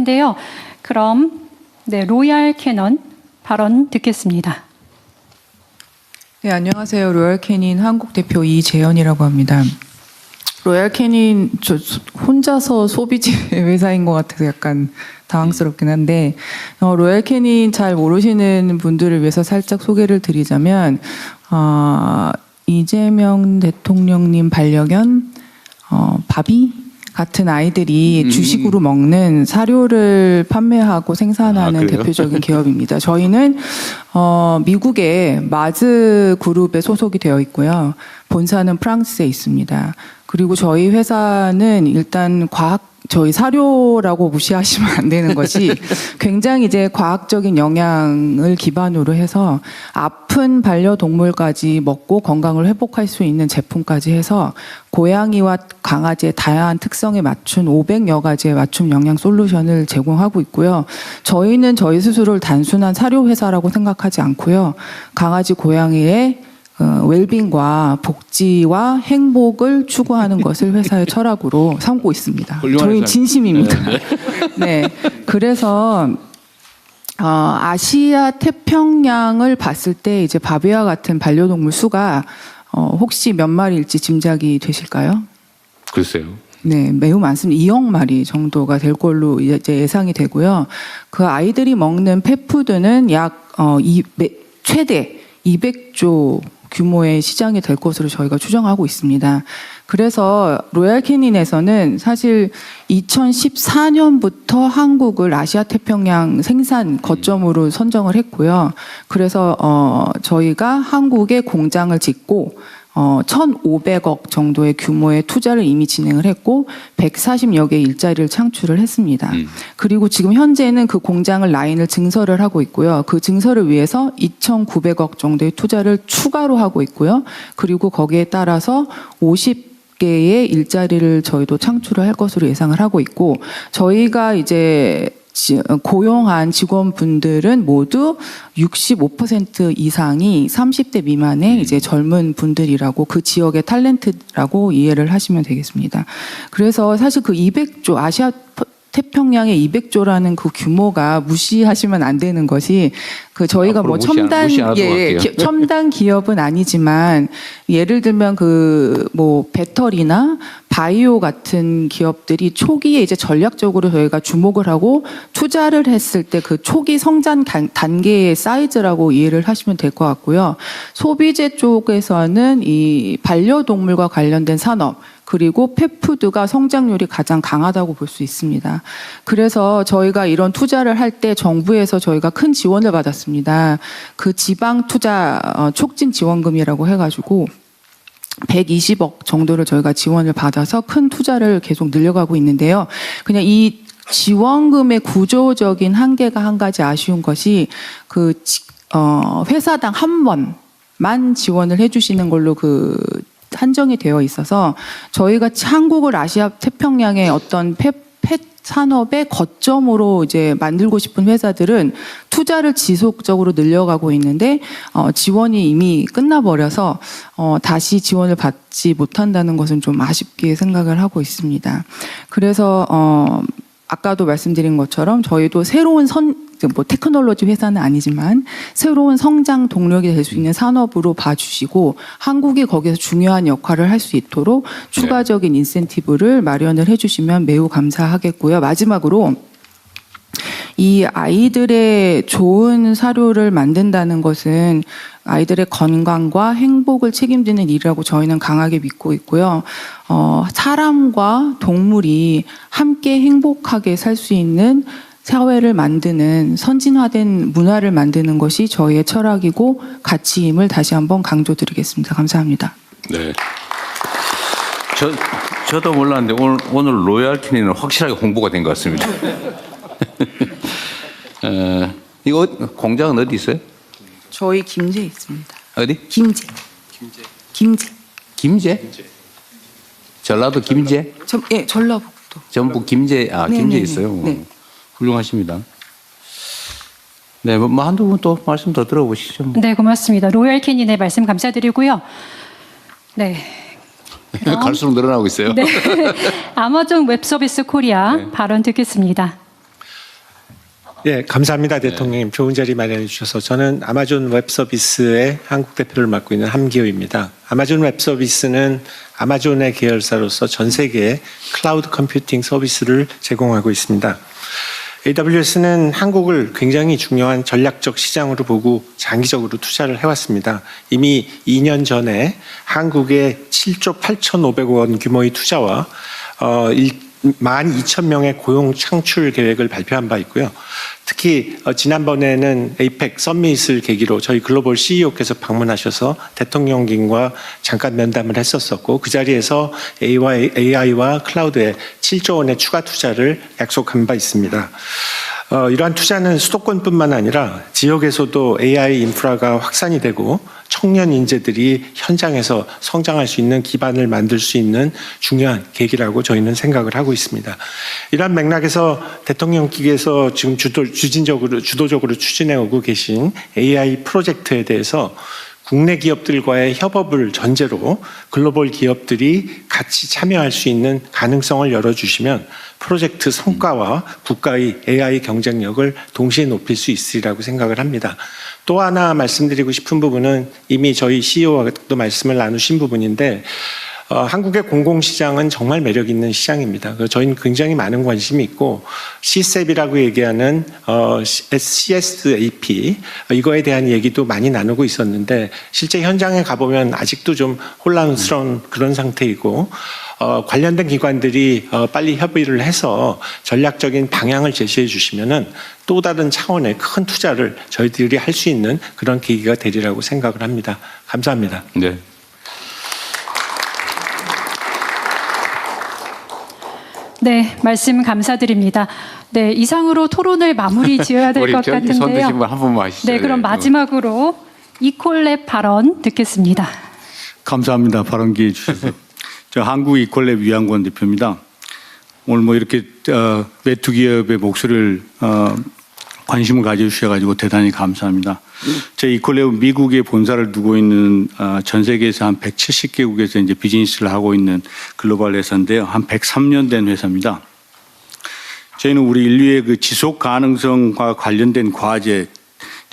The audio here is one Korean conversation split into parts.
텐데요. 그럼 로얄 캐닌 발언 듣겠습니다. 네, 안녕하세요. 로얄 캐닌 한국 대표 이재현이라고 합니다. 로얄 캐닌 저 혼자서 소비재 회사인 것 같아서 약간 당황스럽긴 한데 로얄 캐닌 잘 모르시는 분들을 위해서 살짝 소개를 드리자면 이재명 대통령님 반려견 바비 같은 아이들이 주식으로 먹는 사료를 판매하고 생산하는 대표적인 기업입니다. 저희는 미국의 마즈 그룹에 소속이 되어 있고요. 본사는 프랑스에 있습니다. 그리고 저희 회사는 일단 저희 사료라고 무시하시면 안 되는 것이 굉장히 이제 과학적인 영양을 기반으로 해서 아픈 반려동물까지 먹고 건강을 회복할 수 있는 제품까지 해서 고양이와 강아지의 다양한 특성에 맞춘 500여 가지의 맞춤 영양 솔루션을 제공하고 있고요. 저희는 저희 스스로를 단순한 사료 회사라고 생각하지 않고요. 강아지, 고양이의 웰빙과 복지와 행복을 추구하는 것을 회사의 철학으로 삼고 있습니다. 저희 진심입니다. 네, 그래서 아시아 태평양을 봤을 때 이제 바비와 같은 반려동물 수가 혹시 몇 마리일지 짐작이 되실까요? 글쎄요. 네, 매우 많습니다. 2억 마리 정도가 될 걸로 이제 예상이 되고요. 그 아이들이 먹는 펫푸드는 약 최대 200조 규모의 시장이 될 것으로 저희가 추정하고 있습니다. 그래서 로얄 캐닌에서는 사실 2014년부터 한국을 아시아 태평양 생산 거점으로 선정을 했고요. 그래서 저희가 한국에 공장을 짓고 1,500억 정도의 규모의 투자를 이미 진행을 했고 140여 개의 일자리를 창출을 했습니다. 그리고 지금 현재는 그 공장을 라인을 증설을 하고 있고요. 그 증설을 위해서 2,900억 정도의 투자를 추가로 하고 있고요. 그리고 거기에 따라서 50개의 일자리를 저희도 창출을 할 것으로 예상을 하고 있고 저희가 이제 고용한 직원분들은 모두 65% 이상이 30대 미만의 이제 젊은 분들이라고 그 지역의 탤런트라고 이해를 하시면 되겠습니다. 그래서 사실 그 200조 아시아 태평양의 200조라는 그 규모가 무시하시면 안 되는 것이 그 저희가 뭐 첨단 기업은 아니지만 예를 들면 그 뭐 배터리나 바이오 같은 기업들이 초기에 이제 전략적으로 저희가 주목을 하고 투자를 했을 때 그 초기 성장 단계의 사이즈라고 이해를 하시면 될 것 같고요. 소비재 쪽에서는 이 반려동물과 관련된 산업 그리고 펫푸드가 성장률이 가장 강하다고 볼 수 있습니다. 그래서 저희가 이런 투자를 할 때 정부에서 저희가 큰 지원을 받았습니다. 그 지방 투자 촉진 지원금이라고 해가지고 120억 정도를 저희가 지원을 받아서 큰 투자를 계속 늘려가고 있는데요. 그냥 이 지원금의 구조적인 한계가 한 가지 아쉬운 것이 그 회사당 한 번만 지원을 해주시는 걸로 한정이 되어 있어서 저희가 한국을 아시아 태평양의 어떤 펫 산업의 거점으로 이제 만들고 싶은 회사들은 투자를 지속적으로 늘려가고 있는데 지원이 이미 끝나버려서 다시 지원을 받지 못한다는 것은 좀 아쉽게 생각을 하고 있습니다. 그래서 아까도 말씀드린 것처럼 저희도 새로운 테크놀로지 회사는 아니지만 새로운 성장 동력이 될 수 있는 산업으로 봐주시고 한국이 거기서 중요한 역할을 할 수 있도록 추가적인 인센티브를 마련을 해주시면 매우 감사하겠고요. 마지막으로 이 아이들의 좋은 사료를 만든다는 것은 아이들의 건강과 행복을 책임지는 일이라고 저희는 강하게 믿고 있고요. 사람과 동물이 함께 행복하게 살 수 있는 사회를 만드는 선진화된 문화를 만드는 것이 저희의 철학이고 가치임을 다시 한번 강조드리겠습니다. 감사합니다. 네. 저도 몰랐는데 오늘 로얄 캐닌은 확실하게 홍보가 된 것 같습니다. 이거 공장은 어디 있어요? 저희 김제에 있습니다. 어디? 김제. 김제? 전라도 김제? 예, 전라북도. 전북 김제, 김제 있어요. 네. 훌륭하십니다. 네, 뭐 한두 분 또 말씀 더 들어보시죠. 네, 고맙습니다. 로얄 캐닌의 말씀 감사드리고요. 네. 갈수록 늘어나고 있어요. 네. 아마존 웹서비스 코리아 발언 듣겠습니다. 예, 감사합니다, 대통령님. 좋은 자리 마련해 주셔서. 저는 아마존 웹 서비스의 한국 대표를 맡고 있는 함기호입니다. 아마존 웹 서비스는 아마존의 계열사로서 전 세계에 클라우드 컴퓨팅 서비스를 제공하고 있습니다. AWS는 한국을 굉장히 중요한 전략적 시장으로 보고 장기적으로 투자를 해왔습니다. 이미 2년 전에 한국에 7조 8,500억 원 규모의 투자와 12,000명의 고용 창출 계획을 발표한 바 있고요. 특히 지난번에는 에이펙 서밋을 계기로 저희 글로벌 CEO께서 방문하셔서 대통령님과 잠깐 면담을 했었었고 그 자리에서 AI와 클라우드에 7조 원의 추가 투자를 약속한 바 있습니다. 이러한 투자는 수도권뿐만 아니라 지역에서도 AI 인프라가 확산이 되고 청년 인재들이 현장에서 성장할 수 있는 기반을 만들 수 있는 중요한 계기라고 저희는 생각을 하고 있습니다. 이러한 맥락에서 대통령께서 지금 주도적으로 추진해 오고 계신 AI 프로젝트에 대해서 국내 기업들과의 협업을 전제로 글로벌 기업들이 같이 참여할 수 있는 가능성을 열어주시면 프로젝트 성과와 국가의 AI 경쟁력을 동시에 높일 수 있으리라고 생각을 합니다. 또 하나 말씀드리고 싶은 부분은 이미 저희 CEO와도 말씀을 나누신 부분인데 한국의 공공시장은 정말 매력 있는 시장입니다. 저희는 굉장히 많은 관심이 있고 CSAP이라고 얘기하는 CSAP 이거에 대한 얘기도 많이 나누고 있었는데 실제 현장에 가보면 아직도 좀 혼란스러운 그런 상태이고 관련된 기관들이 빨리 협의를 해서 전략적인 방향을 제시해 주시면은 또 다른 차원의 큰 투자를 저희들이 할 수 있는 그런 계기가 되리라고 생각을 합니다. 감사합니다. 네. 네, 말씀 감사드립니다. 네, 이상으로 토론을 마무리 지어야 될 것 우리 손 드신 같은데요. 분 한 분만 하시죠. 네, 그럼 마지막으로 이콜랩 발언 듣겠습니다. 감사합니다. 발언 기회 주셔서. 저 한국 이콜랩 위안권 대표입니다. 오늘 뭐 이렇게 외투 기업의 목소리를 관심을 가져주셔가지고 대단히 감사합니다. 저희 이콜랩은 미국에 본사를 두고 있는 전 세계에서 한 170개국에서 이제 비즈니스를 하고 있는 글로벌 회사인데요. 한 103년 된 회사입니다. 저희는 우리 인류의 그 지속 가능성과 관련된 과제,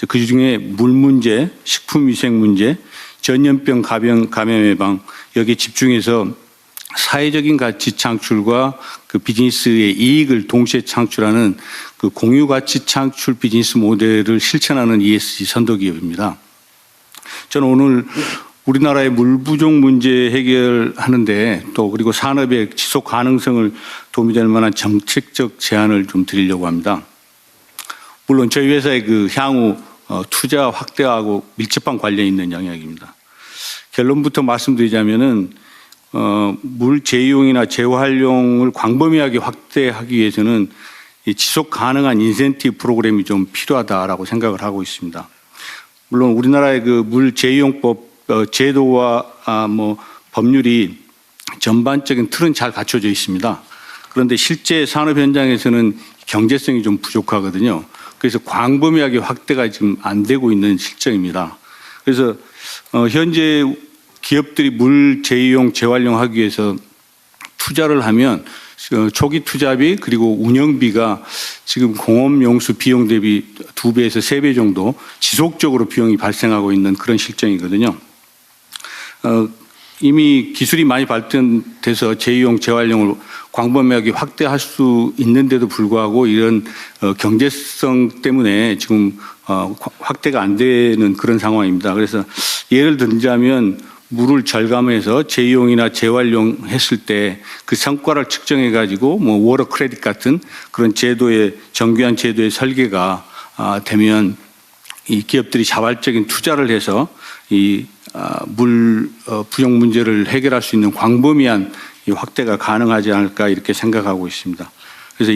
그 중에 물 문제, 식품 위생 문제, 전염병 감염 예방 여기에 집중해서 사회적인 가치 창출과 그 비즈니스의 이익을 동시에 창출하는 그 공유 가치 창출 비즈니스 모델을 실천하는 ESG 선도 기업입니다. 저는 오늘 우리나라의 물 부족 문제 해결하는데 또 그리고 산업의 지속 가능성을 도움이 될 만한 정책적 제안을 좀 드리려고 합니다. 물론 저희 회사의 그 향후 투자 확대하고 밀접한 관련이 있는 영역입니다. 결론부터 말씀드리자면은 물 재이용이나 재활용을 광범위하게 확대하기 위해서는 지속 가능한 인센티브 프로그램이 좀 필요하다라고 생각을 하고 있습니다. 물론 우리나라의 그 물 재이용법 제도와 뭐 법률이 전반적인 틀은 잘 갖춰져 있습니다. 그런데 실제 산업 현장에서는 경제성이 좀 부족하거든요. 그래서 광범위하게 확대가 지금 안 되고 있는 실정입니다. 그래서 현재 기업들이 물 재이용, 재활용하기 위해서 투자를 하면 초기 투자비 그리고 운영비가 지금 공업용수 비용 대비 2배에서 3배 정도 지속적으로 비용이 발생하고 있는 그런 실정이거든요. 이미 기술이 많이 발전돼서 재이용, 재활용을 광범위하게 확대할 수 있는데도 불구하고 이런 경제성 때문에 지금 확대가 안 되는 그런 상황입니다. 그래서 예를 들자면 물을 절감해서 재이용이나 재활용했을 때 그 성과를 측정해 가지고 뭐 워터 크레딧 같은 그런 제도의 정교한 제도의 설계가 되면 이 기업들이 자발적인 투자를 해서 이 물 부족 문제를 해결할 수 있는 광범위한 이 확대가 가능하지 않을까 이렇게 생각하고 있습니다. 그래서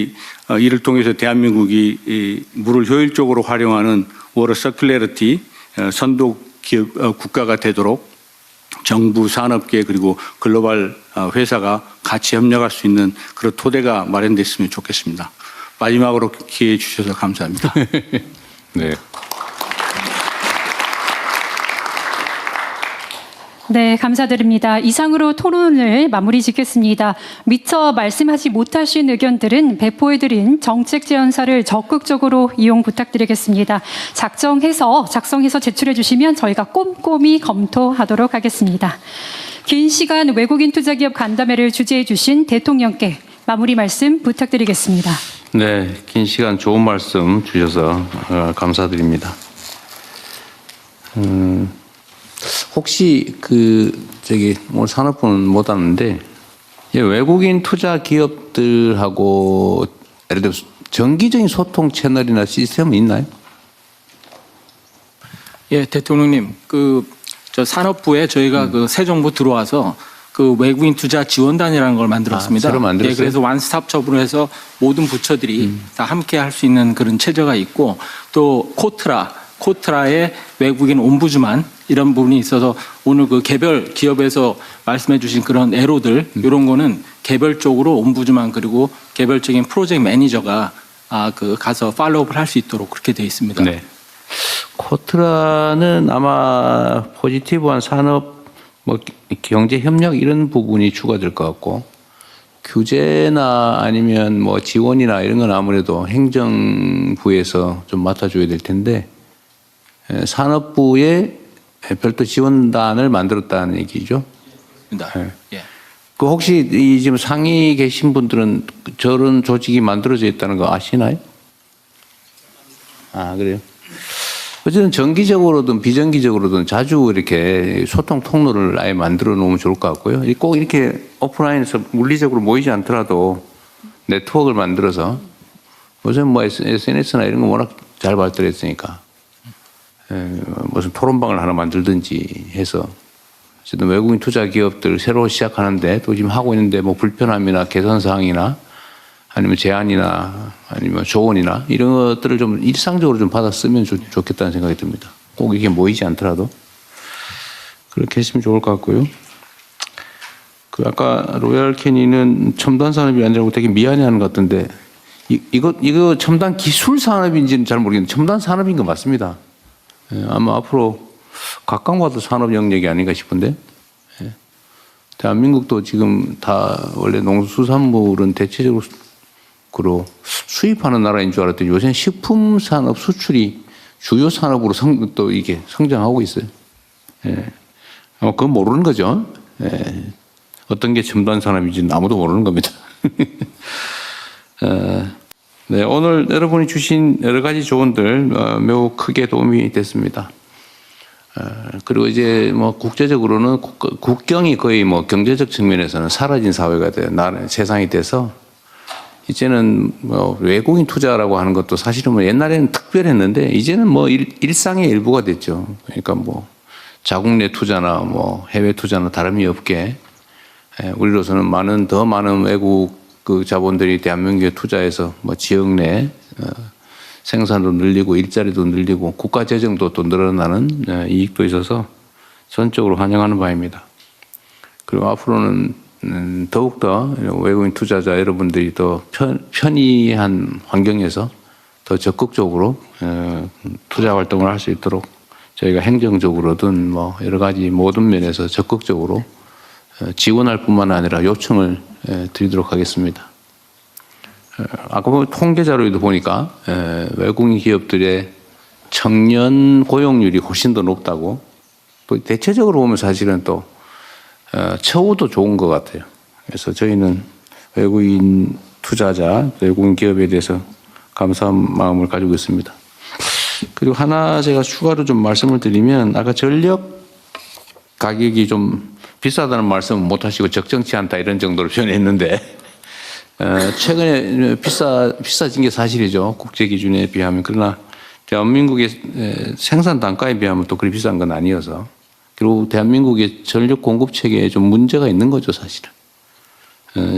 이를 통해서 대한민국이 이 물을 효율적으로 활용하는 워터 서큘러리티 선도 기업 국가가 되도록 정부, 산업계 그리고 글로벌 회사가 같이 협력할 수 있는 그런 토대가 마련됐으면 좋겠습니다. 마지막으로 기회 주셔서 감사합니다. 네. 네, 감사드립니다. 이상으로 토론을 마무리 짓겠습니다. 미처 말씀하지 못하신 의견들은 배포해드린 정책제안사를 적극적으로 이용 부탁드리겠습니다. 작성해서 제출해 주시면 저희가 꼼꼼히 검토하도록 하겠습니다. 긴 시간 외국인 투자기업 간담회를 주재해 주신 대통령께 마무리 말씀 부탁드리겠습니다. 네, 긴 시간 좋은 말씀 주셔서 감사드립니다. 혹시 오늘 산업부는 못 왔는데 외국인 투자 기업들하고 예를 들어 정기적인 소통 채널이나 시스템은 있나요? 예, 대통령님, 저 산업부에 저희가 새 정부 들어와서 외국인 투자 지원단이라는 걸 만들었습니다. 새로 만들었어요? 예, 그래서 완스톱첩으로 해서 모든 부처들이 다 함께 할 수 있는 그런 체제가 있고 또 코트라의 외국인 옴부즈만 이런 부분이 있어서 오늘 개별 기업에서 말씀해 주신 그런 애로들 이런 거는 개별적으로 옴부즈만 그리고 개별적인 프로젝트 매니저가 가서 팔로우업을 할 수 있도록 그렇게 되어 있습니다. 네. 코트라는 아마 포지티브한 산업, 경제 협력 이런 부분이 추가될 것 같고 규제나 아니면 지원이나 이런 건 아무래도 행정부에서 좀 맡아줘야 될 텐데 산업부에 별도 지원단을 만들었다는 얘기죠. 네. 예. 혹시 지금 상위 계신 분들은 저런 조직이 만들어져 있다는 거 아시나요? 아, 그래요? 어쨌든 정기적으로든 비정기적으로든 자주 이렇게 소통 통로를 아예 만들어 놓으면 좋을 것 같고요. 꼭 이렇게 오프라인에서 물리적으로 모이지 않더라도 네트워크를 만들어서 요즘 SNS나 이런 거 워낙 잘 발달했으니까 무슨 토론방을 하나 만들든지 해서 어쨌든 외국인 투자 기업들 새로 시작하는데 또 지금 하고 있는데 불편함이나 개선 사항이나 아니면 제안이나 아니면 조언이나 이런 것들을 좀 일상적으로 좀 받아 쓰면 좋겠다는 생각이 듭니다. 꼭 이게 모이지 않더라도 그렇게 했으면 좋을 것 같고요. 아까 로얄 캐니는 첨단 산업이 아니라고 되게 미안해하는 것 같던데 이거 첨단 기술 산업인지는 잘 모르겠는데 첨단 산업인 거 맞습니다. 아마 앞으로 각광받을 산업 영역이 아닌가 싶은데 대한민국도 지금 다 원래 농수산물은 대체적으로 수입하는 나라인 줄 알았더니 요새는 식품 산업 수출이 주요 산업으로 또 이게 성장하고 있어요. 그건 모르는 거죠. 어떤 게 첨단 산업인지는 아무도 모르는 겁니다. 네, 오늘 여러분이 주신 여러 가지 조언들 매우 크게 도움이 됐습니다. 그리고 이제 국제적으로는 국경이 거의 경제적 측면에서는 사라진 사회가 돼요. 세상이 돼서 이제는 외국인 투자라고 하는 것도 사실은 옛날에는 특별했는데 이제는 일상의 일부가 됐죠. 그러니까 자국 내 투자나 해외 투자나 다름이 없게 우리로서는 더 많은 외국 자본들이 대한민국에 투자해서 지역 내 생산도 늘리고 일자리도 늘리고 국가 재정도 또 늘어나는 이익도 있어서 전적으로 환영하는 바입니다. 그리고 앞으로는 더욱더 외국인 투자자 여러분들이 더 편리한 환경에서 더 적극적으로 투자 활동을 할 수 있도록 저희가 행정적으로든 여러 가지 모든 면에서 적극적으로 지원할 뿐만 아니라 요청을 드리도록 하겠습니다. 아까 통계 자료에도 보니까 외국인 기업들의 청년 고용률이 훨씬 더 높다고 또 대체적으로 보면 사실은 또 처우도 좋은 것 같아요. 그래서 저희는 외국인 투자자, 외국인 기업에 대해서 감사한 마음을 가지고 있습니다. 그리고 하나 제가 추가로 좀 말씀을 드리면 아까 전력 가격이 좀 비싸다는 말씀은 못 하시고 적정치 않다 이런 정도로 표현했는데 최근에 비싸진 게 사실이죠. 국제 기준에 비하면. 그러나 대한민국의 생산 단가에 비하면 또 그리 비싼 건 아니어서 그리고 대한민국의 전력 공급 체계에 좀 문제가 있는 거죠, 사실은.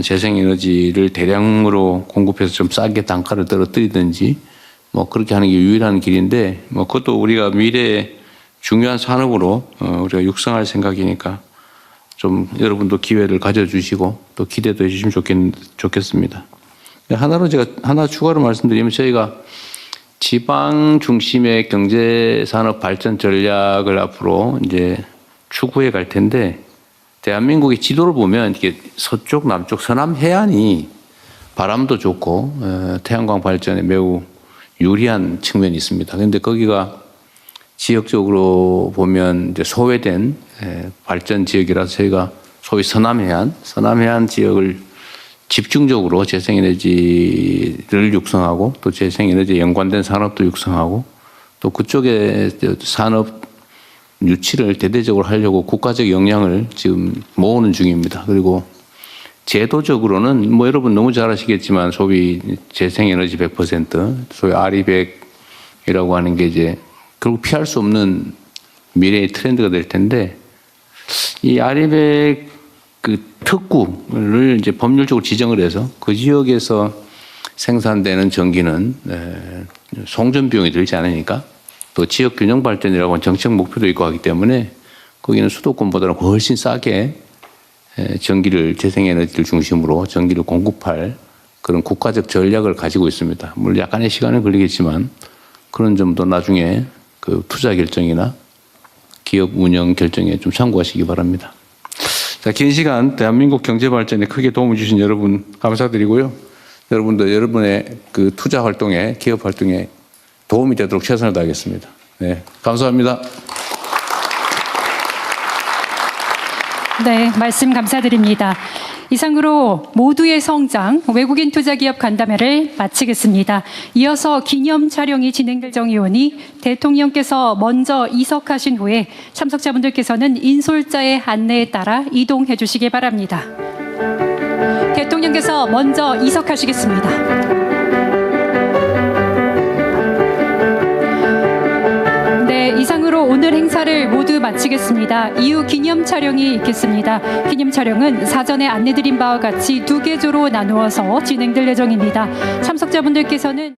재생에너지를 대량으로 공급해서 좀 싸게 단가를 떨어뜨리든지 그렇게 하는 게 유일한 길인데 그것도 우리가 미래의 중요한 산업으로 우리가 육성할 생각이니까 좀 여러분도 기회를 가져주시고 또 기대도 해주시면 좋겠습니다. 하나로 제가 하나 추가로 말씀드리면 저희가 지방 중심의 경제 산업 발전 전략을 앞으로 이제 추구해 갈 텐데 대한민국의 지도를 보면 이게 서쪽, 남쪽, 서남 해안이 바람도 좋고 태양광 발전에 매우 유리한 측면이 있습니다. 그런데 거기가 지역적으로 보면 이제 소외된 발전 지역이라서 저희가 소위 서남해안 지역을 집중적으로 재생에너지를 육성하고 또 재생에너지에 연관된 산업도 육성하고 또 그쪽에 산업 유치를 대대적으로 하려고 국가적 역량을 지금 모으는 중입니다. 그리고 제도적으로는 뭐 여러분 너무 잘 아시겠지만 소위 재생에너지 100%, 소위 RE100이라고 하는 게 이제 결국 피할 수 없는 미래의 트렌드가 될 텐데 이 RE100 그 특구를 이제 법률적으로 지정을 해서 그 지역에서 생산되는 전기는 송전 비용이 들지 않으니까 또 지역 균형 발전이라고 하는 정책 목표도 있고 하기 때문에 거기는 수도권보다는 훨씬 싸게 전기를 재생에너지를 중심으로 전기를 공급할 그런 국가적 전략을 가지고 있습니다. 물론 약간의 시간은 걸리겠지만 그런 점도 나중에 그 투자 결정이나 기업 운영 결정에 좀 참고하시기 바랍니다. 자, 긴 시간 대한민국 경제 발전에 크게 도움을 주신 여러분 감사드리고요. 여러분도 여러분의 그 투자 활동에 기업 활동에 도움이 되도록 최선을 다하겠습니다. 네, 감사합니다. 네, 말씀 감사드립니다. 이상으로 모두의 성장 외국인 투자기업 간담회를 마치겠습니다. 이어서 기념 촬영이 진행될 정의원이 대통령께서 먼저 이석하신 후에 참석자분들께서는 인솔자의 안내에 따라 이동해 주시기 바랍니다. 대통령께서 먼저 이석하시겠습니다. 이상으로 오늘 행사를 모두 마치겠습니다. 이후 기념 촬영이 있겠습니다. 기념 촬영은 사전에 안내드린 바와 같이 2개조로 나누어서 진행될 예정입니다. 참석자분들께서는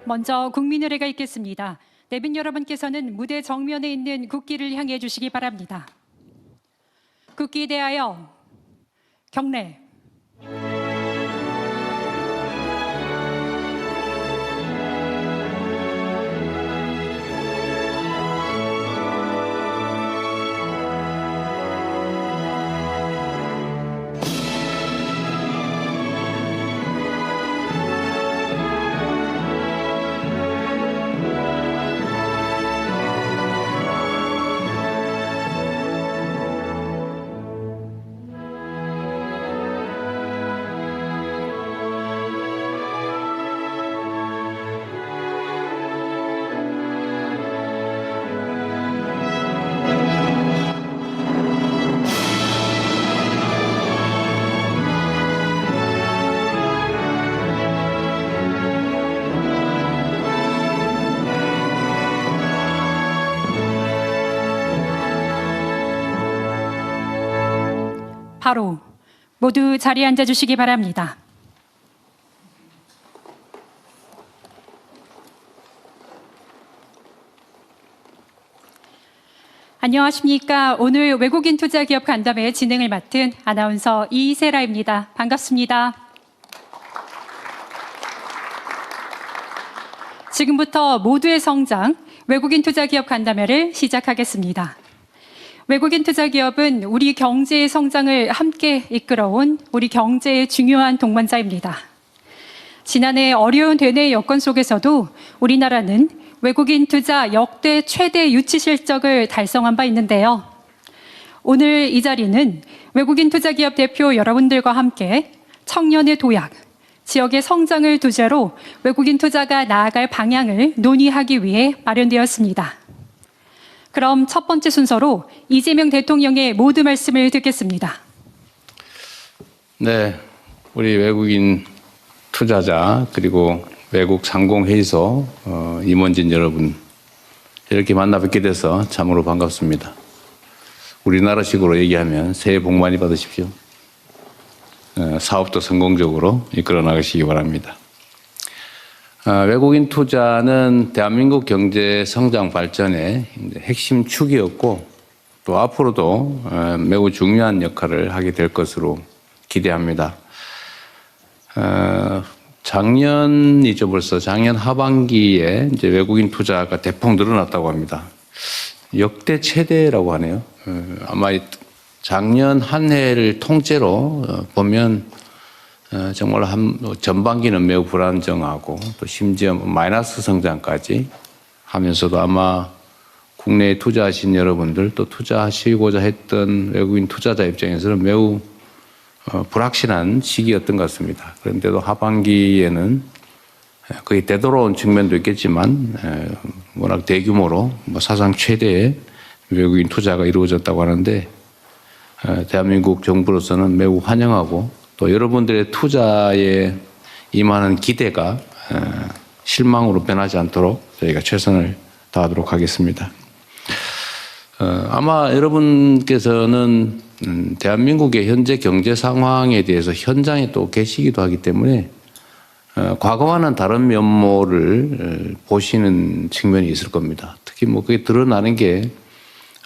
먼저 국민의례가 있겠습니다. 내빈 여러분께서는 무대 정면에 있는 국기를 향해 주시기 바랍니다. 국기에 대하여 경례. 바로 모두 자리에 앉아주시기 바랍니다. 안녕하십니까. 오늘 외국인 투자기업 간담회 진행을 맡은 아나운서 이세라입니다. 반갑습니다. 지금부터 모두의 성장 외국인 투자기업 간담회를 시작하겠습니다. 외국인 투자기업은 우리 경제의 성장을 함께 이끌어온 우리 경제의 중요한 동반자입니다. 지난해 어려운 대내 여건 속에서도 우리나라는 외국인 투자 역대 최대 유치 실적을 달성한 바 있는데요. 오늘 이 자리는 외국인 투자기업 대표 여러분들과 함께 청년의 도약, 지역의 성장을 주제로 외국인 투자가 나아갈 방향을 논의하기 위해 마련되었습니다. 그럼 첫 번째 순서로 이재명 대통령의 모두 말씀을 듣겠습니다. 네, 우리 외국인 투자자 그리고 외국 상공회의소 임원진 여러분 이렇게 만나 뵙게 돼서 참으로 반갑습니다. 우리나라식으로 얘기하면 새해 복 많이 받으십시오. 사업도 성공적으로 이끌어 나가시기 바랍니다. 외국인 투자는 대한민국 경제 성장 발전의 핵심 축이었고 또 앞으로도 매우 중요한 역할을 하게 될 것으로 기대합니다. 작년이죠, 벌써 작년 하반기에 이제 외국인 투자가 대폭 늘어났다고 합니다. 역대 최대라고 하네요. 아마 작년 한 해를 통째로 보면 정말 전반기는 매우 불안정하고 또 심지어 마이너스 성장까지 하면서도 아마 국내에 투자하신 여러분들 또 투자하시고자 했던 외국인 투자자 입장에서는 매우 불확실한 시기였던 것 같습니다. 그런데도 하반기에는 거의 되돌아온 측면도 있겠지만 워낙 대규모로 사상 최대의 외국인 투자가 이루어졌다고 하는데 대한민국 정부로서는 매우 환영하고 또 여러분들의 투자에 임하는 기대가 실망으로 변하지 않도록 저희가 최선을 다하도록 하겠습니다. 아마 여러분께서는 대한민국의 현재 경제 상황에 대해서 현장에 또 계시기도 하기 때문에 과거와는 다른 면모를 보시는 측면이 있을 겁니다. 특히 뭐 그게 드러나는 게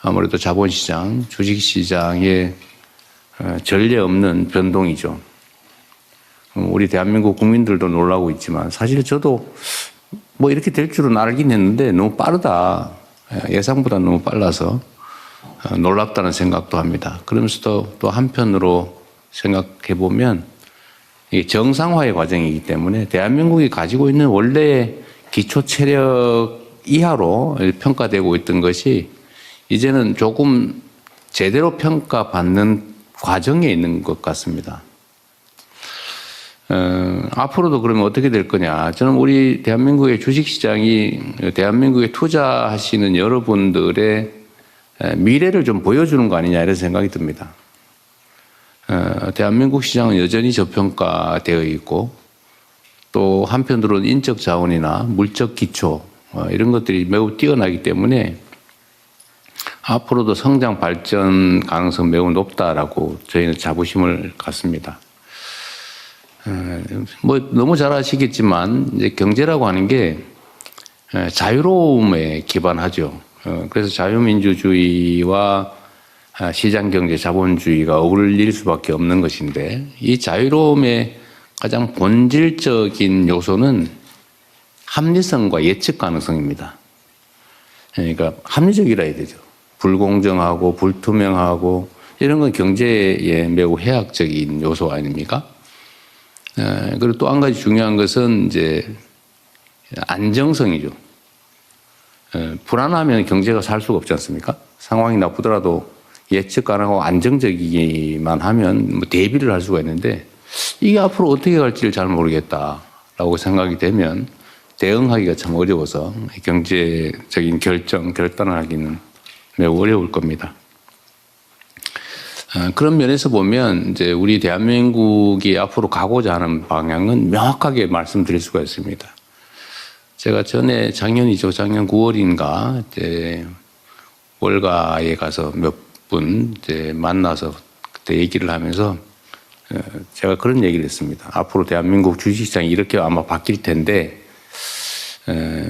아무래도 자본시장, 주식시장의 전례 없는 변동이죠. 우리 대한민국 국민들도 놀라고 있지만 사실 저도 뭐 이렇게 될 줄은 알긴 했는데 너무 빠르다. 예상보다 너무 빨라서 놀랍다는 생각도 합니다. 그러면서도 또 한편으로 생각해 보면 정상화의 과정이기 때문에 대한민국이 가지고 있는 원래의 기초 체력 이하로 평가되고 있던 것이 이제는 조금 제대로 평가받는 과정에 있는 것 같습니다. 앞으로도 그러면 어떻게 될 거냐. 저는 우리 대한민국의 주식시장이 대한민국에 투자하시는 여러분들의 미래를 좀 보여주는 거 아니냐 이런 생각이 듭니다. 대한민국 시장은 여전히 저평가되어 있고 또 한편으로는 인적 자원이나 물적 기초 이런 것들이 매우 뛰어나기 때문에 앞으로도 성장 발전 가능성 매우 높다라고 저희는 자부심을 갖습니다. 뭐 너무 잘 아시겠지만 이제 경제라고 하는 게 자유로움에 기반하죠. 그래서 자유민주주의와 시장경제 자본주의가 어울릴 수밖에 없는 것인데 이 자유로움의 가장 본질적인 요소는 합리성과 예측 가능성입니다. 그러니까 합리적이라 해야 되죠. 불공정하고 불투명하고 이런 건 경제에 매우 해악적인 요소 아닙니까? 그리고 또 한 가지 중요한 것은 이제 안정성이죠. 불안하면 경제가 살 수가 없지 않습니까? 상황이 나쁘더라도 예측 가능하고 안정적이기만 하면 뭐 대비를 할 수가 있는데 이게 앞으로 어떻게 갈지를 잘 모르겠다라고 생각이 되면 대응하기가 참 어려워서 경제적인 결단을 하기는 매우 어려울 겁니다. 그런 면에서 보면 이제 우리 대한민국이 앞으로 가고자 하는 방향은 명확하게 말씀드릴 수가 있습니다. 제가 작년이죠. 작년 9월인가 이제 월가에 가서 몇 분 이제 만나서 그때 얘기를 하면서 제가 그런 얘기를 했습니다. 앞으로 대한민국 주식시장이 이렇게 아마 바뀔 텐데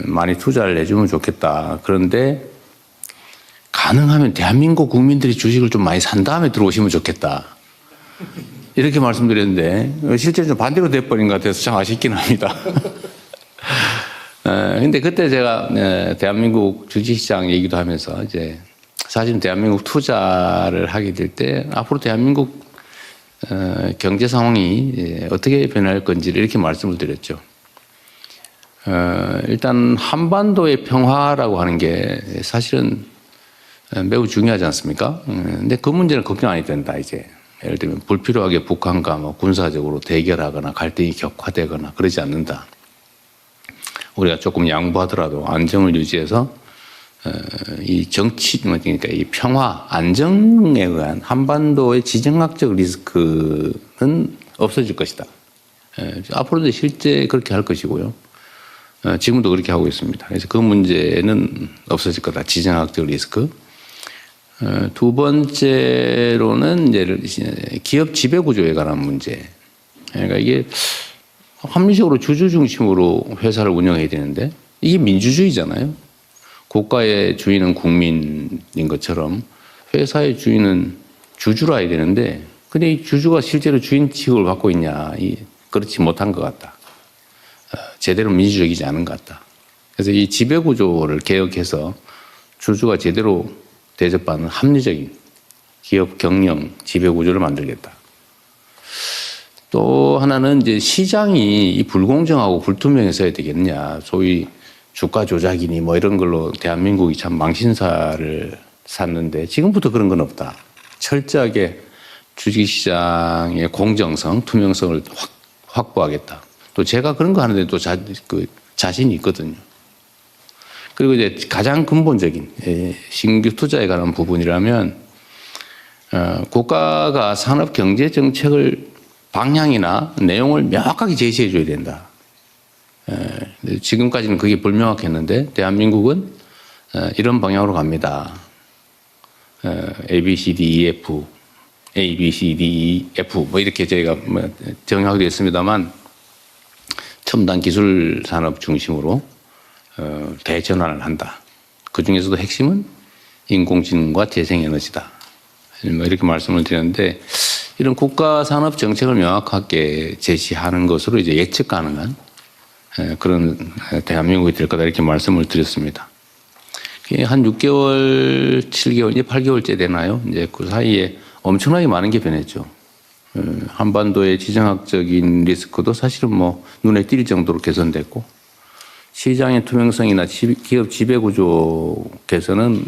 많이 투자를 해주면 좋겠다. 그런데 가능하면 대한민국 국민들이 주식을 좀 많이 산 다음에 들어오시면 좋겠다. 이렇게 말씀드렸는데 실제로 좀 반대로 돼버린 것 같아서 참 아쉽긴 합니다. 근데 그때 제가 대한민국 주식시장 얘기도 하면서 이제 사실 대한민국 투자를 하게 될 때 앞으로 대한민국 경제 상황이 어떻게 변할 건지를 이렇게 말씀을 드렸죠. 일단 한반도의 평화라고 하는 게 사실은 매우 중요하지 않습니까? 근데 그 문제는 걱정 안 해도 된다, 이제. 예를 들면 불필요하게 북한과 뭐 군사적으로 대결하거나 갈등이 격화되거나 그러지 않는다. 우리가 조금 양보하더라도 안정을 유지해서 이 정치, 그러니까 이 평화, 안정에 의한 한반도의 지정학적 리스크는 없어질 것이다. 앞으로도 실제 그렇게 할 것이고요. 지금도 그렇게 하고 있습니다. 그래서 그 문제는 없어질 거다. 지정학적 리스크. 두 번째로는 이제 기업 지배 구조에 관한 문제. 그러니까 이게 합리적으로 주주 중심으로 회사를 운영해야 되는데 이게 민주주의잖아요. 국가의 주인은 국민인 것처럼 회사의 주인은 주주라 해야 되는데 근데 이 주주가 실제로 주인 취급을 받고 있냐. 그렇지 못한 것 같다. 제대로 민주적이지 않은 것 같다. 그래서 이 지배 구조를 개혁해서 주주가 제대로 대접받는 합리적인 기업 경영 지배 구조를 만들겠다. 또 하나는 이제 시장이 이 불공정하고 불투명해서야 되겠냐. 소위 주가 조작이니 뭐 이런 걸로 대한민국이 참 망신사를 샀는데 지금부터 그런 건 없다. 철저하게 주식시장의 공정성, 투명성을 확보하겠다. 또 제가 그런 거 하는데 또 자신이 있거든요. 그리고 이제 가장 근본적인 신규 투자에 관한 부분이라면 국가가 산업 경제 정책을 방향이나 내용을 명확하게 제시해 줘야 된다. 지금까지는 그게 불명확했는데 대한민국은 이런 방향으로 갑니다. A, B, C, D, E, F, A, B, C, D, E, F 뭐 이렇게 저희가 정의하게 됐습니다만 첨단 기술 산업 중심으로 대전환을 한다. 그 중에서도 핵심은 인공지능과 재생에너지다. 뭐 이렇게 말씀을 드렸는데 이런 국가 산업 정책을 명확하게 제시하는 것으로 이제 예측 가능한 그런 대한민국이 될 거다 이렇게 말씀을 드렸습니다. 한 6개월, 7개월, 이제 8개월째 되나요? 이제 그 사이에 엄청나게 많은 게 변했죠. 한반도의 지정학적인 리스크도 사실은 뭐 눈에 띌 정도로 개선됐고 시장의 투명성이나 기업 지배 구조 개선은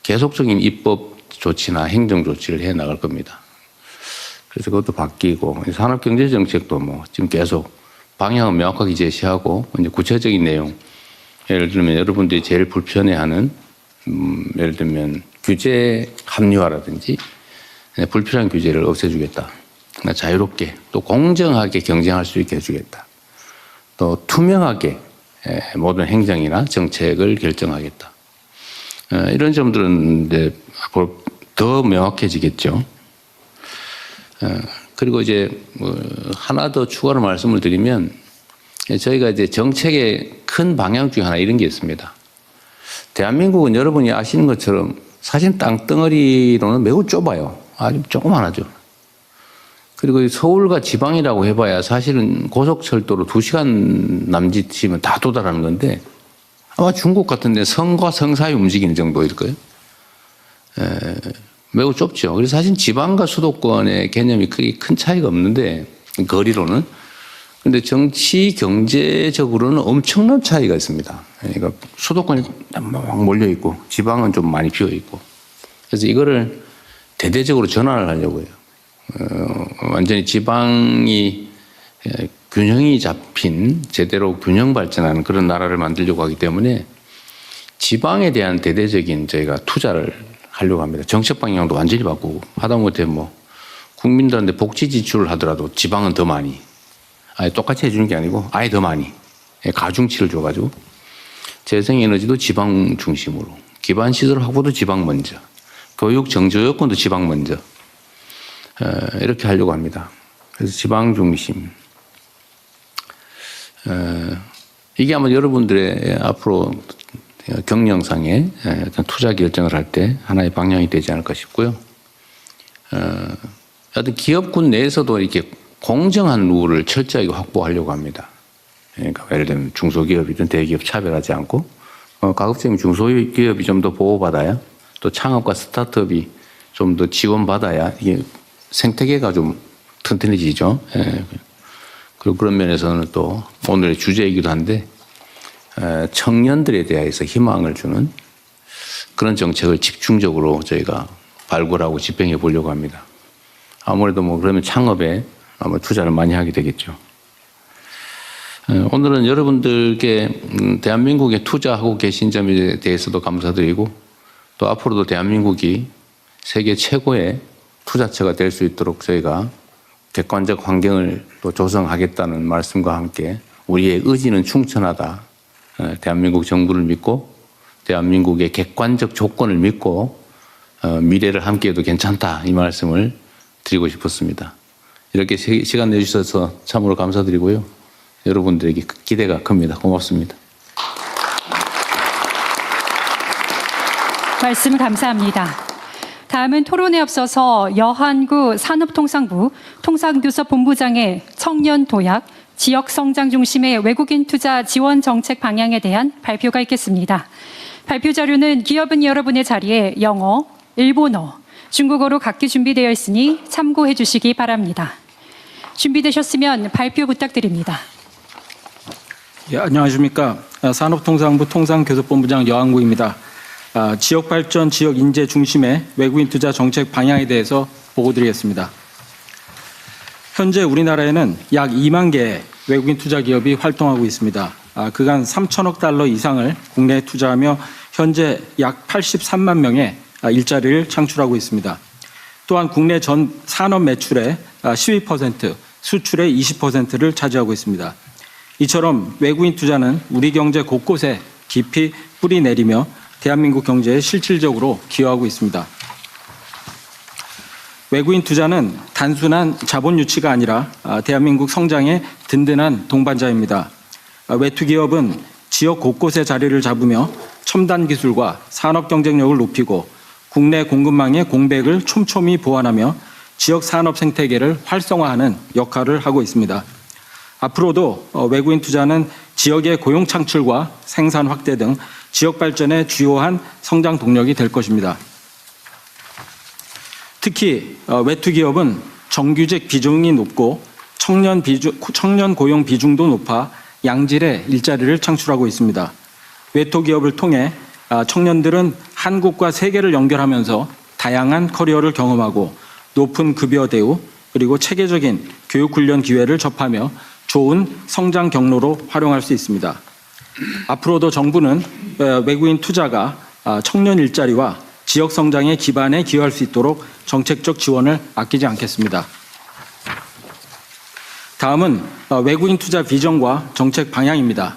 계속적인 입법 조치나 행정 조치를 해 나갈 겁니다. 그래서 그것도 바뀌고 산업경제정책도 뭐 지금 계속 방향을 명확하게 제시하고 이제 구체적인 내용 예를 들면 여러분들이 제일 불편해하는 예를 들면 규제 합리화라든지 불필요한 규제를 없애주겠다. 자유롭게 또 공정하게 경쟁할 수 있게 해주겠다. 또 투명하게 모든 행정이나 정책을 결정하겠다. 이런 점들은 이제 앞으로 더 명확해지겠죠. 그리고 이제 하나 더 추가로 말씀을 드리면 저희가 이제 정책의 큰 방향 중에 하나 이런 게 있습니다. 대한민국은 여러분이 아시는 것처럼 사실 땅덩어리로는 매우 좁아요. 아주 조그만하죠. 그리고 서울과 지방이라고 해봐야 사실은 고속철도로 2시간 남짓이면 다 도달하는 건데 아마 중국 같은 데 성과 성 사이 움직이는 정도일 거예요. 매우 좁죠. 그래서 사실 지방과 수도권의 개념이 크게 큰 차이가 없는데 거리로는. 근데 정치 경제적으로는 엄청난 차이가 있습니다. 그러니까 수도권이 막 몰려 있고 지방은 좀 많이 비어 있고. 그래서 이거를 대대적으로 전환을 하려고 해요. 완전히 지방이 균형이 잡힌 제대로 균형 발전하는 그런 나라를 만들려고 하기 때문에 지방에 대한 대대적인 저희가 투자를 하려고 합니다. 정책 방향도 완전히 바꾸고 하다못해 뭐 국민들한테 복지 지출을 하더라도 지방은 더 많이 아예 똑같이 해주는 게 아니고 아예 더 많이 가중치를 줘가지고 재생에너지도 지방 중심으로 기반시설 확보도 지방 먼저 교육 정조여건도 지방 먼저 이렇게 하려고 합니다. 그래서 지방 중심 이게 아마 여러분들의 앞으로 경영상에 어떤 투자 결정을 할 때 하나의 방향이 되지 않을까 싶고요. 어떤 기업군 내에서도 이렇게 공정한 룰을 철저하게 확보하려고 합니다. 그러니까 예를 들면 중소기업이든 대기업 차별하지 않고 가급적이면 중소기업이 좀 더 보호받아야 또 창업과 스타트업이 좀 더 지원받아야 이게 생태계가 좀 튼튼해지죠. 그리고 그런 면에서는 또 오늘의 주제이기도 한데 청년들에 대해서 희망을 주는 그런 정책을 집중적으로 저희가 발굴하고 집행해 보려고 합니다. 아무래도 뭐 그러면 창업에 아마 투자를 많이 하게 되겠죠. 오늘은 여러분들께 대한민국에 투자하고 계신 점에 대해서도 감사드리고 또 앞으로도 대한민국이 세계 최고의 투자처가 될 수 있도록 저희가 객관적 환경을 또 조성하겠다는 말씀과 함께 우리의 의지는 충천하다. 대한민국 정부를 믿고 대한민국의 객관적 조건을 믿고 미래를 함께해도 괜찮다. 이 말씀을 드리고 싶었습니다. 이렇게 시간 내주셔서 참으로 감사드리고요. 여러분들에게 기대가 큽니다. 고맙습니다. 말씀 감사합니다. 다음은 토론에 앞서서 여한구 산업통상부 통상교섭본부장의 청년 도약, 지역 성장 중심의 외국인 투자 지원 정책 방향에 대한 발표가 있겠습니다. 발표 자료는 기업은 여러분의 자리에 영어, 일본어, 중국어로 각기 준비되어 있으니 참고해 주시기 바랍니다. 준비되셨으면 발표 부탁드립니다. 예, 안녕하십니까. 산업통상부 통상교섭본부장 여한구입니다. 지역발전, 지역 인재 중심의 외국인 투자 정책 방향에 대해서 보고드리겠습니다. 현재 우리나라에는 약 2만 개의 외국인 투자 기업이 활동하고 있습니다. 그간 3천억 달러 이상을 국내에 투자하며 현재 약 83만 명의 일자리를 창출하고 있습니다. 또한 국내 전 산업 매출의 12%, 수출의 20%를 차지하고 있습니다. 이처럼 외국인 투자는 우리 경제 곳곳에 깊이 뿌리 내리며 대한민국 경제에 실질적으로 기여하고 있습니다. 외국인 투자는 단순한 자본 유치가 아니라 대한민국 성장의 든든한 동반자입니다. 외투 기업은 지역 곳곳에 자리를 잡으며 첨단 기술과 산업 경쟁력을 높이고 국내 공급망의 공백을 촘촘히 보완하며 지역 산업 생태계를 활성화하는 역할을 하고 있습니다. 앞으로도 외국인 투자는 지역의 고용 창출과 생산 확대 등 지역 발전의 주요한 성장 동력이 될 것입니다. 특히 외투 기업은 정규직 비중이 높고 청년 고용 비중도 높아 양질의 일자리를 창출하고 있습니다. 외투 기업을 통해 청년들은 한국과 세계를 연결하면서 다양한 커리어를 경험하고 높은 급여 대우 그리고 체계적인 교육 훈련 기회를 접하며 좋은 성장 경로로 활용할 수 있습니다. 앞으로도 정부는 외국인 투자가 청년 일자리와 지역 성장의 기반에 기여할 수 있도록 정책적 지원을 아끼지 않겠습니다. 다음은 외국인 투자 비전과 정책 방향입니다.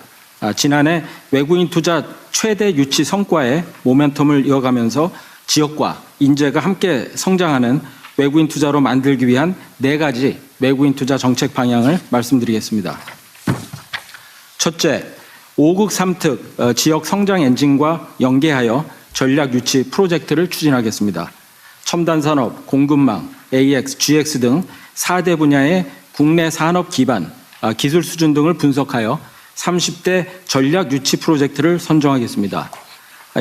지난해 외국인 투자 최대 유치 성과의 모멘텀을 이어가면서 지역과 인재가 함께 성장하는 외국인 투자로 만들기 위한 4가지 외국인 투자 정책 방향을 말씀드리겠습니다. 첫째, 5국 3특 지역 성장 엔진과 연계하여 전략 유치 프로젝트를 추진하겠습니다. 첨단 산업, 공급망, AX, GX 등 4대 분야의 국내 산업 기반, 기술 수준 등을 분석하여 30대 전략 유치 프로젝트를 선정하겠습니다.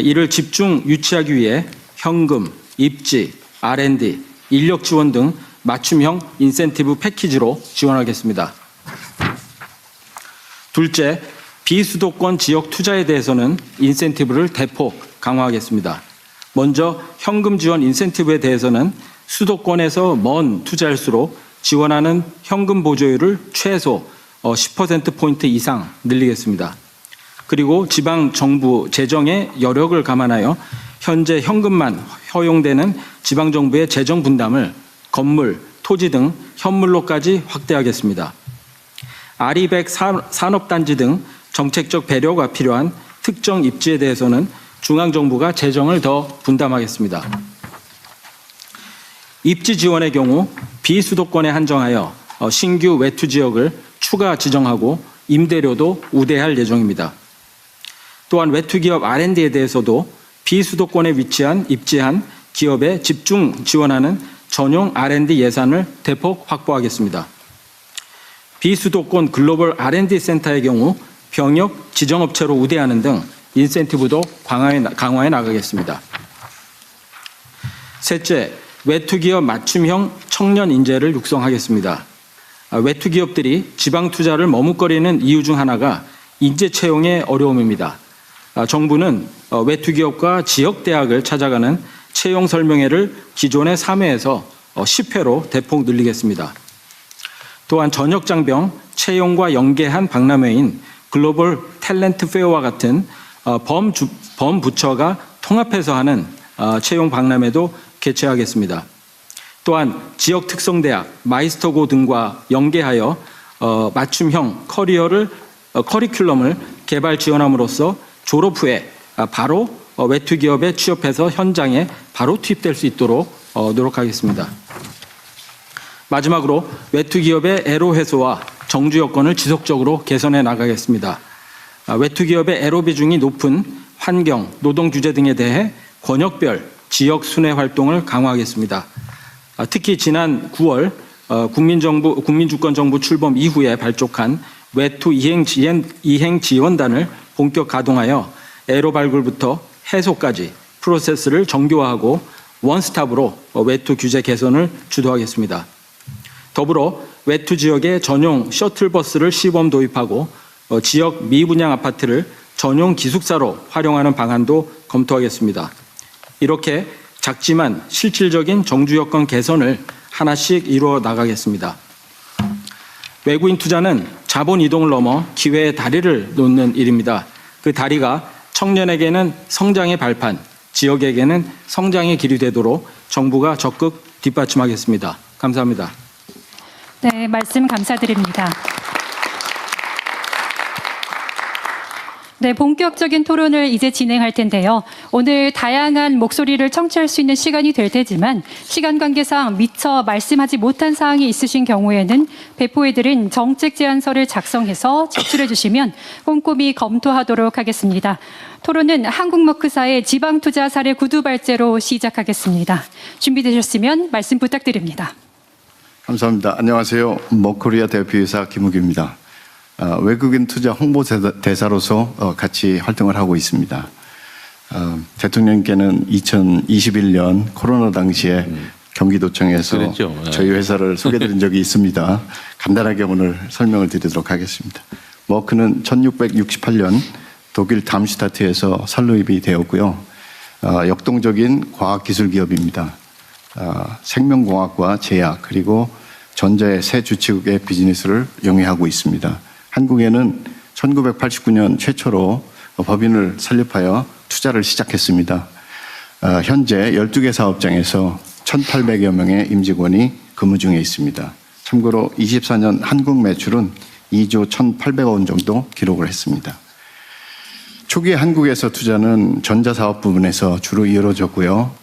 이를 집중 유치하기 위해 현금, 입지, R&D, 인력 지원 등 맞춤형 인센티브 패키지로 지원하겠습니다. 둘째, 비수도권 지역 투자에 대해서는 인센티브를 대폭 강화하겠습니다. 먼저 현금 지원 인센티브에 대해서는 수도권에서 먼 투자일수록 지원하는 현금 보조율을 최소 10%포인트 이상 늘리겠습니다. 그리고 지방 정부 재정의 여력을 감안하여 현재 현금만 허용되는 지방 정부의 재정 분담을 건물, 토지 등 현물로까지 확대하겠습니다. 아리백 산업단지 등 정책적 배려가 필요한 특정 입지에 대해서는 중앙정부가 재정을 더 분담하겠습니다. 입지 지원의 경우 비수도권에 한정하여 신규 외투 지역을 추가 지정하고 임대료도 우대할 예정입니다. 또한 외투 기업 R&D에 대해서도 비수도권에 위치한 입지한 기업에 집중 지원하는 전용 R&D 예산을 대폭 확보하겠습니다. 비수도권 글로벌 R&D 센터의 경우 병역 지정업체로 우대하는 등 인센티브도 강화해 나가겠습니다. 셋째, 외투기업 맞춤형 청년 인재를 육성하겠습니다. 외투 기업들이 지방 투자를 머뭇거리는 이유 중 하나가 인재 채용의 어려움입니다. 정부는 외투 기업과 지역 대학을 찾아가는 채용 설명회를 기존의 3회에서 10회로 대폭 늘리겠습니다. 또한 전역 장병 채용과 연계한 박람회인 글로벌 탤런트 페어와 같은 범부처가 통합해서 하는 채용 박람회도 개최하겠습니다. 또한 지역 특성대학, 마이스터고 등과 연계하여 맞춤형 커리큘럼을 개발 지원함으로써 졸업 후에 바로 외투 기업에 취업해서 현장에 바로 투입될 수 있도록 노력하겠습니다. 마지막으로 외투 기업의 애로 해소와 정주 여건을 지속적으로 개선해 나가겠습니다. 외투 기업의 애로 비중이 높은 환경, 노동 규제 등에 대해 권역별 지역 순회 활동을 강화하겠습니다. 특히 지난 9월 국민주권정부 출범 이후에 발족한 외투 이행 지원단을 본격 가동하여 애로 발굴부터 해소까지 프로세스를 정교화하고 원스톱으로 외투 규제 개선을 주도하겠습니다. 더불어 외투 지역에 전용 셔틀버스를 시범 도입하고 지역 미분양 아파트를 전용 기숙사로 활용하는 방안도 검토하겠습니다. 이렇게 작지만 실질적인 정주 여건 개선을 하나씩 이루어 나가겠습니다. 외국인 투자는 자본 이동을 넘어 기회의 다리를 놓는 일입니다. 그 다리가 청년에게는 성장의 발판, 지역에게는 성장의 길이 되도록 정부가 적극 뒷받침하겠습니다. 감사합니다. 네, 말씀 감사드립니다. 네, 본격적인 토론을 이제 진행할 텐데요. 오늘 다양한 목소리를 청취할 수 있는 시간이 될 테지만 시간 관계상 미처 말씀하지 못한 사항이 있으신 경우에는 배포해드린 정책 제안서를 작성해서 제출해 주시면 꼼꼼히 검토하도록 하겠습니다. 토론은 한국머크사의 지방투자 사례 구두 발제로 시작하겠습니다. 준비되셨으면 말씀 부탁드립니다. 감사합니다. 안녕하세요. 머코리아 대표이사 김우규입니다. 외국인 투자 홍보대사로서 같이 활동을 하고 있습니다. 대통령께는 2021년 코로나 당시에 경기도청에서 그랬죠. 저희 회사를 소개드린 적이 있습니다. 간단하게 오늘 설명을 드리도록 하겠습니다. 머크는 1668년 독일 담슈타트에서 설립이 되었고요. 역동적인 과학기술 기업입니다. 생명공학과 제약 그리고 전자의 새 주치국의 비즈니스를 영위하고 있습니다. 한국에는 1989년 최초로 법인을 설립하여 투자를 시작했습니다. 현재 12개 사업장에서 1,800여 명의 임직원이 근무 중에 있습니다. 참고로 24년 한국 매출은 2조 1,800억 원 정도 기록을 했습니다. 초기 한국에서 투자는 전자사업 부분에서 주로 이루어졌고요.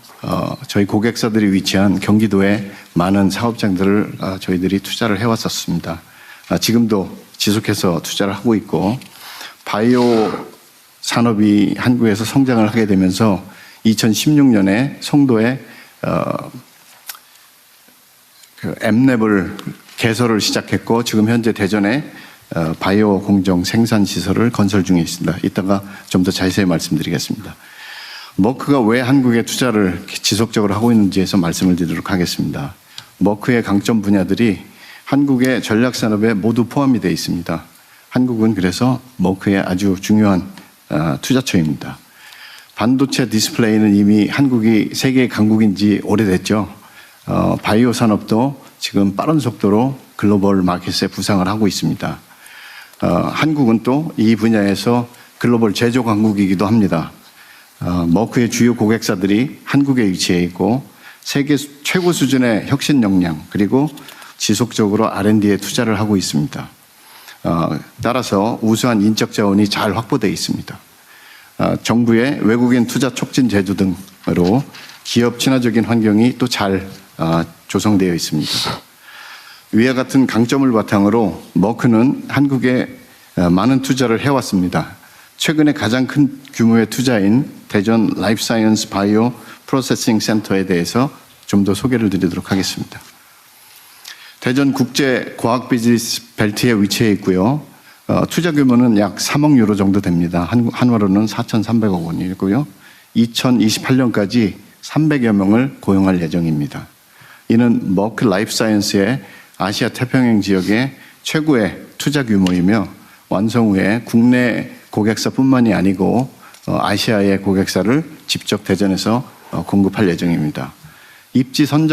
저희 고객사들이 위치한 경기도에 많은 사업장들을 저희들이 투자를 해왔었습니다. 지금도 지속해서 투자를 하고 있고 바이오 산업이 한국에서 성장을 하게 되면서 2016년에 송도에 엠랩을 개설을 시작했고 지금 현재 대전에 바이오 공정 생산 시설을 건설 중에 있습니다. 이따가 좀 더 자세히 말씀드리겠습니다. 머크가 왜 한국에 투자를 지속적으로 하고 있는지에서 말씀을 드리도록 하겠습니다. 머크의 강점 분야들이 한국의 전략산업에 모두 포함이 되어 있습니다. 한국은 그래서 머크의 아주 중요한 투자처입니다. 반도체 디스플레이는 이미 한국이 세계 강국인지 오래됐죠. 바이오 산업도 지금 빠른 속도로 글로벌 마켓에 부상을 하고 있습니다. 한국은 또 이 분야에서 글로벌 제조 강국이기도 합니다. 머크의 주요 고객사들이 한국에 위치해 있고 세계 최고 수준의 혁신 역량 그리고 지속적으로 R&D에 투자를 하고 있습니다. 따라서 우수한 인적 자원이 잘 확보되어 있습니다. 정부의 외국인 투자 촉진 제도 등으로 기업 친화적인 환경이 또 잘 조성되어 있습니다. 위와 같은 강점을 바탕으로 머크는 한국에 많은 투자를 해왔습니다. 최근에 가장 큰 규모의 투자인 대전 라이프사이언스 바이오 프로세싱 센터에 대해서 좀 더 소개를 드리도록 하겠습니다. 대전 국제 과학 비즈니스 벨트에 위치해 있고요. 투자 규모는 약 3억 유로 정도 됩니다. 한화로는 4,300억 원이고요. 2028년까지 300여 명을 고용할 예정입니다. 이는 머크 라이프사이언스의 아시아 태평양 지역의 최고의 투자 규모이며 완성 후에 국내 고객사뿐만이 아니고 아시아의 고객사를 직접 대전에서 공급할 예정입니다. 입지 선정